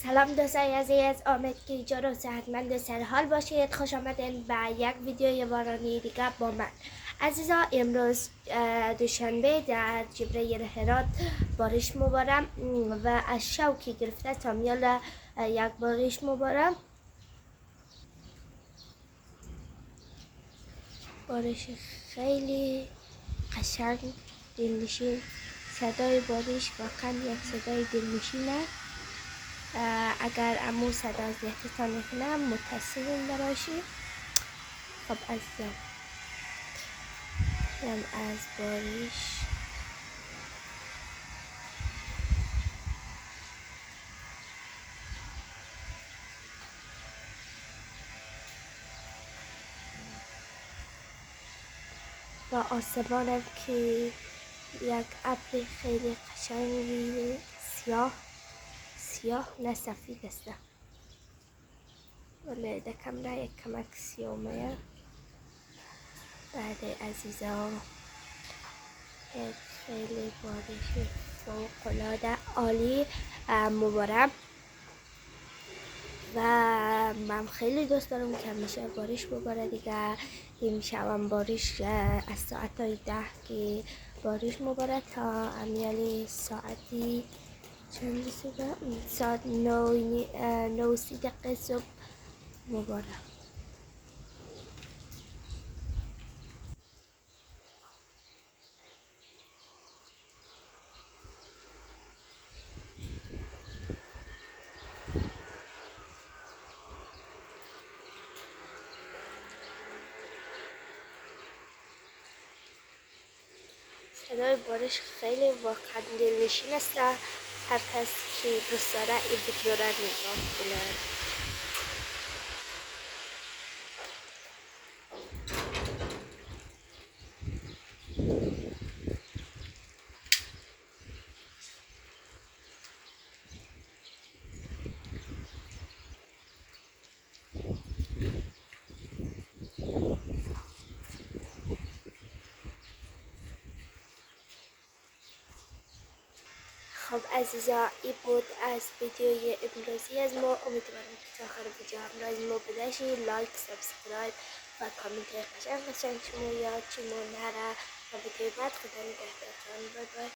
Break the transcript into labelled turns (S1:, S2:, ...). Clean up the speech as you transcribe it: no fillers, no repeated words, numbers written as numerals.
S1: سلام دوستای عزیز، امید که اینجا رو صحتمند و سرحال باشید. خوش آمدین به یک ویدیوی بارانی دیگه با من. عزیزا، امروز دوشنبه در جبره هرات بارش مبارم و از شوکی گرفته تا میال یک بارش مبارم. بارش خیلی قشنگ دلنشین، صدای بارش واقعا یک صدای دلنشینه. اگر امو صدا اذیتتان نکنم متاسفم برایشی. خب عزیزم، از بارش با آسمانم که یک ابر خیلی قشنگی سیاه نه سفید است، ولی دکم را یک کمک سیاه میه. بعد عزیزا، خیلی بارش فوق‌العاده عالی مبارم و من خیلی دوست دارم که همیشه بارش بباره دیگه. امشب بارش از ساعت 10 که بارش مباره تا امیالی ساعتی چند صبح، ساعت 9:30 صبح مباره. صدای بارش خیلی واقعا دلنشین است. هر کس که دوست داره این ویدیو را نگاه کنه. خب عزیزا، این بود از ویدیوی امروزی از ما. امیدوارم که تا آخر ویدیو همراه ما باشید. لایک، سابسکرایب و کامنت قشنگ شما یاد شما نره و ویدیو بعد خدا نگهدارتان. بای بای.